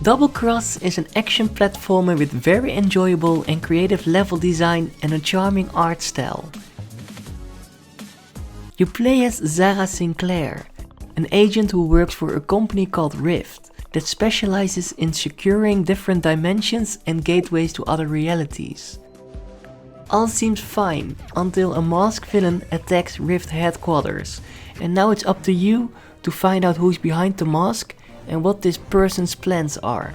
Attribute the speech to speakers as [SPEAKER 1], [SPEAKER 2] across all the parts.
[SPEAKER 1] Double Cross is an action platformer with very enjoyable and creative level design and a charming art style. You play as Zara Sinclair, an agent who works for a company called Rift that specializes in securing different dimensions and gateways to other realities. All seems fine until a masked villain attacks Rift headquarters, and now it's up to you to find out who's behind the mask and what this person's plans are.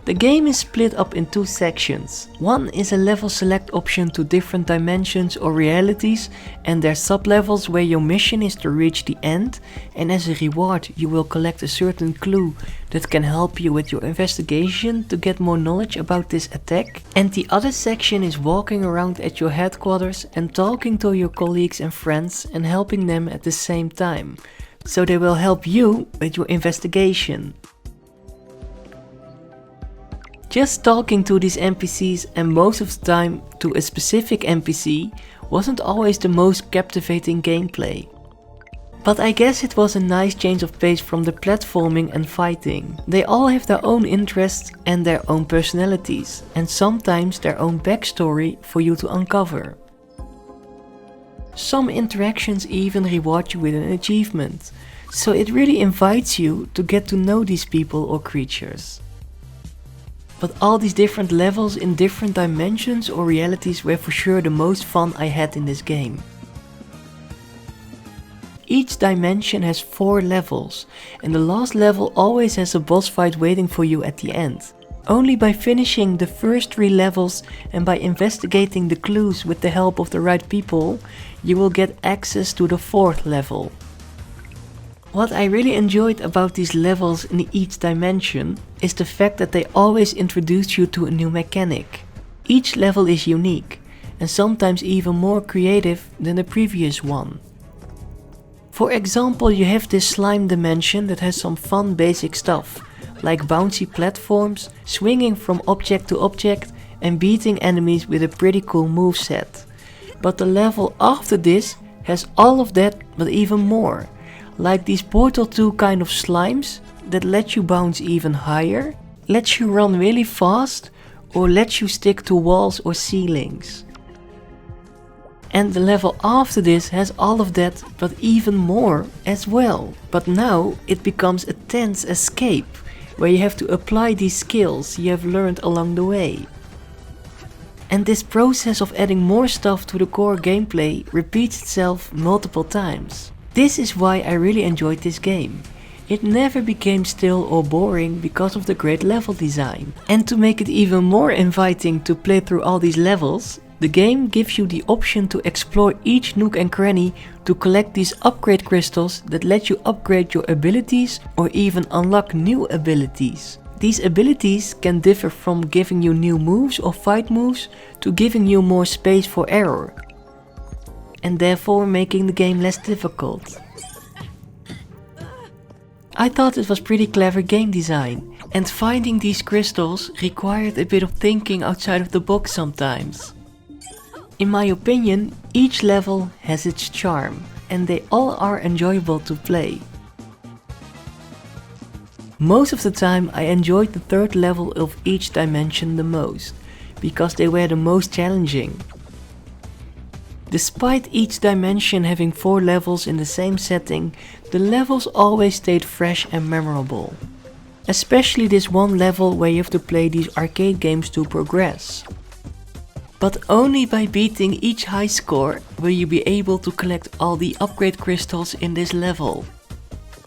[SPEAKER 1] The game is split up in two sections. One is a level select option to different dimensions or realities and their sub-levels where your mission is to reach the end, and as a reward you will collect a certain clue that can help you with your investigation to get more knowledge about this attack. And the other section is walking around at your headquarters and talking to your colleagues and friends and helping them at the same time, so they will help you with your investigation. Just talking to these NPCs and most of the time to a specific NPC wasn't always the most captivating gameplay. But I guess it was a nice change of pace from the platforming and fighting. They all have their own interests and their own personalities, and sometimes their own backstory for you to uncover. Some interactions even reward you with an achievement, so it really invites you to get to know these people or creatures. But all these different levels in different dimensions or realities were for sure the most fun I had in this game. Each dimension has 4 levels, and the last level always has a boss fight waiting for you at the end. Only by finishing the first 3 levels and by investigating the clues with the help of the right people, you will get access to the 4th level. What I really enjoyed about these levels in each dimension is the fact that they always introduce you to a new mechanic. Each level is unique, and sometimes even more creative than the previous one. For example, you have this slime dimension that has some fun basic stuff, like bouncy platforms, swinging from object to object and beating enemies with a pretty cool moveset. But the level after this has all of that but even more. Like these Portal 2 kind of slimes that let you bounce even higher, let you run really fast, or let you stick to walls or ceilings. And the level after this has all of that but even more as well. But now it becomes a tense escape where you have to apply these skills you have learned along the way. And this process of adding more stuff to the core gameplay repeats itself multiple times. This is why I really enjoyed this game. It never became stale or boring because of the great level design. And to make it even more inviting to play through all these levels, the game gives you the option to explore each nook and cranny to collect these upgrade crystals that let you upgrade your abilities or even unlock new abilities. These abilities can differ from giving you new moves or fight moves to giving you more space for error, and therefore making the game less difficult. I thought it was pretty clever game design, and finding these crystals required a bit of thinking outside of the box sometimes. In my opinion, each level has its charm, and they all are enjoyable to play. Most of the time I enjoyed the 3rd level of each dimension the most, because they were the most challenging. Despite each dimension having 4 levels in the same setting, the levels always stayed fresh and memorable. Especially this one level where you have to play these arcade games to progress. But only by beating each high score will you be able to collect all the upgrade crystals in this level.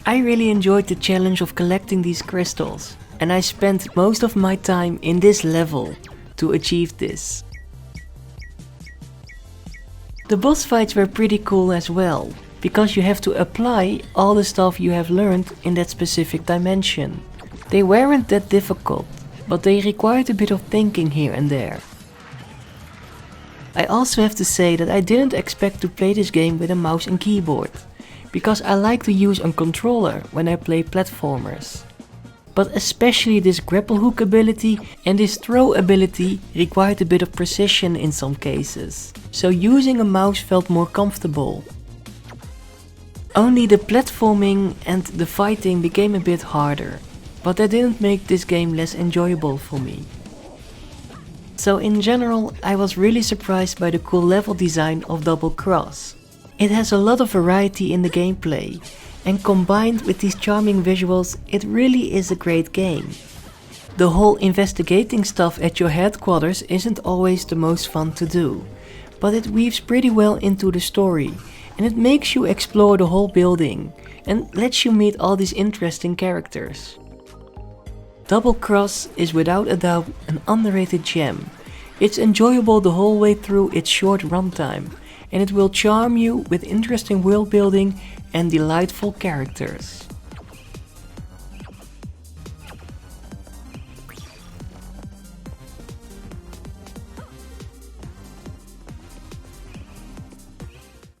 [SPEAKER 1] I really enjoyed the challenge of collecting these crystals, and I spent most of my time in this level to achieve this. The boss fights were pretty cool as well, because you have to apply all the stuff you have learned in that specific dimension. They weren't that difficult, but they required a bit of thinking here and there. I also have to say that I didn't expect to play this game with a mouse and keyboard, because I like to use a controller when I play platformers. But especially this grapple hook ability and this throw ability required a bit of precision in some cases, so using a mouse felt more comfortable. Only the platforming and the fighting became a bit harder, but that didn't make this game less enjoyable for me. So in general, I was really surprised by the cool level design of Double Cross. It has a lot of variety in the gameplay, and combined with these charming visuals, it really is a great game. The whole investigating stuff at your headquarters isn't always the most fun to do, but it weaves pretty well into the story, and it makes you explore the whole building, and lets you meet all these interesting characters. Double Cross is without a doubt an underrated gem. It's enjoyable the whole way through its short runtime, and it will charm you with interesting world building and delightful characters.